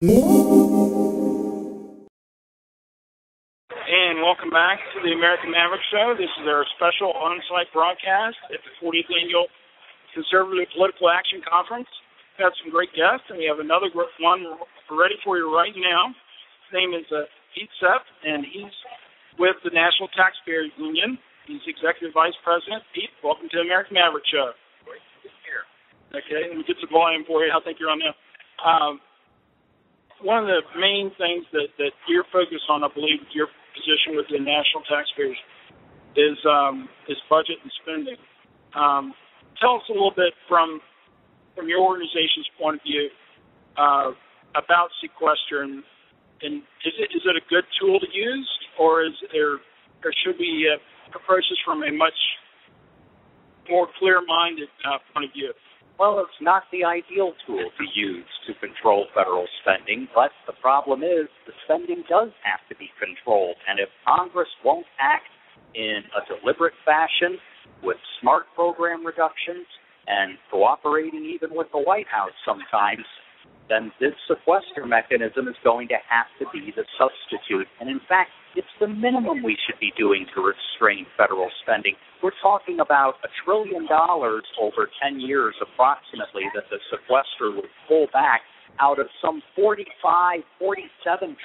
And welcome back to the American Maverick Show. This is our special on-site broadcast at the 40th Annual Conservative Political Action Conference. We've got some great guests, and we have another one ready for you right now. His name is Sepp, and he's with the National Taxpayers Union. He's Executive Vice President. Pete, welcome to the American Maverick Show. Great to be here. Okay, let me get some volume for you. I think you're on now. One of the main things that you're focused on, I believe, your position with the National Taxpayers is budget and spending. Tell us a little bit from your organization's point of view about sequester, and is it a good tool to use, or should we approach this from a much more clear-minded point of view? Well, it's not the ideal tool to use to control federal spending, but the problem is the spending does have to be controlled. And if Congress won't act in a deliberate fashion with smart program reductions and cooperating even with the White House sometimes, then this sequester mechanism is going to have to be the substitute. And in fact, it's the minimum we should be doing to restrain federal spending. We're talking about $1 trillion over 10 years approximately that the sequester would pull back out of some $47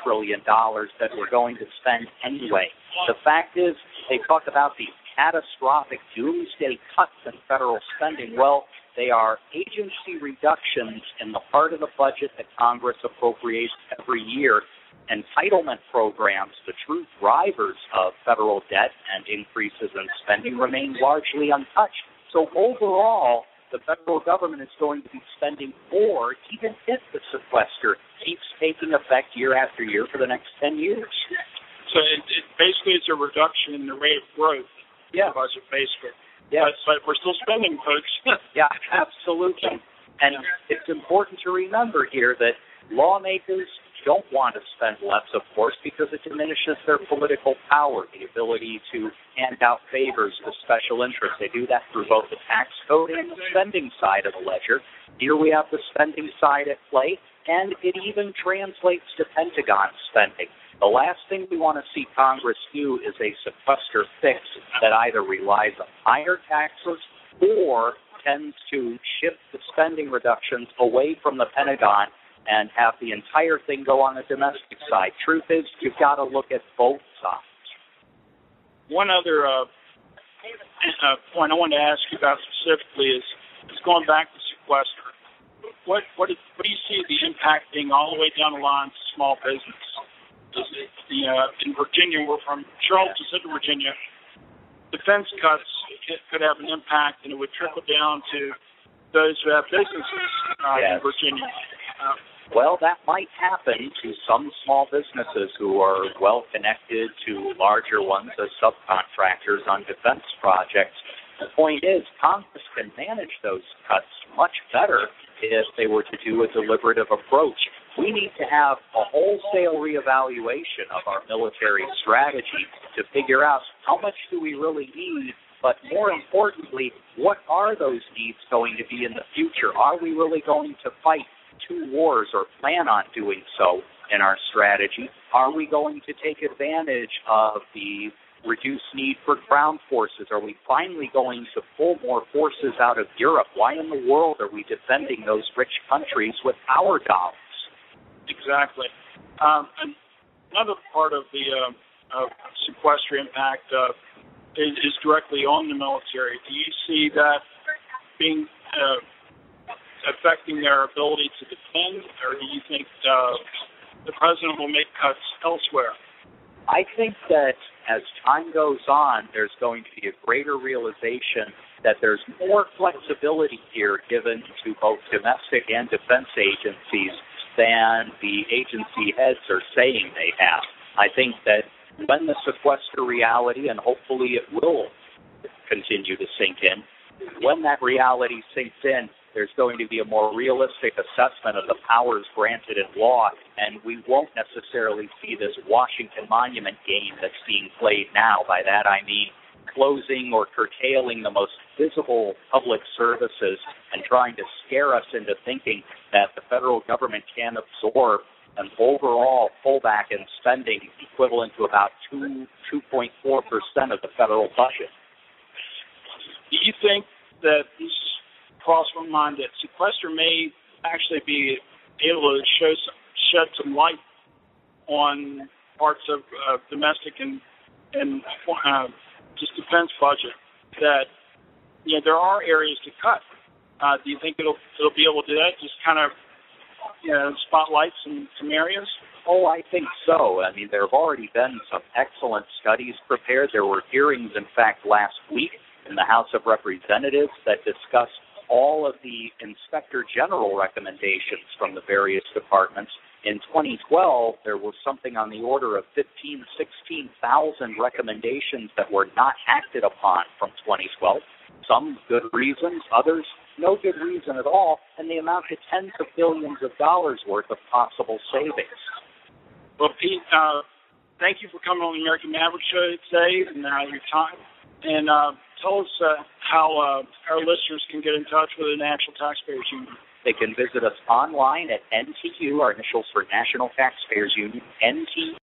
trillion that we're going to spend anyway. The fact is, they talk about these catastrophic doomsday cuts in federal spending. Well, they are agency reductions in the part of the budget that Congress appropriates every year. Entitlement programs, the true drivers of federal debt and increases in spending, remain largely untouched. So overall, the federal government is going to be spending more even if the sequester keeps taking effect year after year for the next 10 years. So basically it's a reduction in the rate of growth. Yeah. Budget, basically. Yeah. But we're still spending, folks. Yeah, absolutely. And it's important to remember here that lawmakers don't want to spend less, of course, because it diminishes their political power, the ability to hand out favors to special interests. They do that through both the tax code and the spending side of the ledger. Here we have the spending side at play, and it even translates to Pentagon spending. The last thing we want to see Congress do is a sequester fix that either relies on higher taxes or tends to shift the spending reductions away from the Pentagon and have the entire thing go on the domestic side. Truth is, you've got to look at both sides. One other point I wanted to ask you about specifically is going back to sequester. What do you see the impact being all the way down the line to small business? Is it, in Virginia, we're from Charlotte to Central Virginia, defense cuts could have an impact, and it would trickle down to those who have businesses in Virginia. Well, that might happen to some small businesses who are well connected to larger ones as subcontractors on defense projects. The point is, Congress can manage those cuts much better if they were to do a deliberative approach. We need to have a wholesale reevaluation of our military strategy to figure out how much do we really need, but more importantly, what are those needs going to be in the future? Are we really going to fight 2 wars or plan on doing so in our strategy? Are we going to take advantage of the reduced need for ground forces? Are we finally going to pull more forces out of Europe? Why in the world are we defending those rich countries with our dollars? Exactly. Another part of the sequester impact is directly on the military. Do you see that being affecting their ability to defend, or do you think the president will make cuts elsewhere? I think that as time goes on, there's going to be a greater realization that there's more flexibility here given to both domestic and defense agencies than the agency heads are saying they have. I think that when the sequester reality, and hopefully it will continue to sink in, when that reality sinks in, there's going to be a more realistic assessment of the powers granted in law, and we won't necessarily see this Washington Monument game that's being played now. By that I mean closing or curtailing the most visible public services and trying to scare us into thinking that the federal government can absorb an overall pullback in spending equivalent to about 2.4% of the federal budget. Do you think that this crossed my mind that sequester may actually be able to shed some light on parts of domestic and just defense budget that there are areas to cut? Do you think it'll be able to do that? Just kind of spotlight some areas? Oh, I think so. I mean, there have already been some excellent studies prepared. There were hearings, in fact, last week in the House of Representatives that discussed all of the Inspector General recommendations from the various departments. In 2012, there was something on the order of 16,000 recommendations that were not acted upon from 2012. Some good reasons, others no good reason at all, and they amount to tens of billions of dollars worth of possible savings. Well, Pete, thank you for coming on the American Maverick Show today and your time. And tell us how our listeners can get in touch with the National Taxpayers Union. They can visit us online at NTU, our initials for National Taxpayers Union, NTU.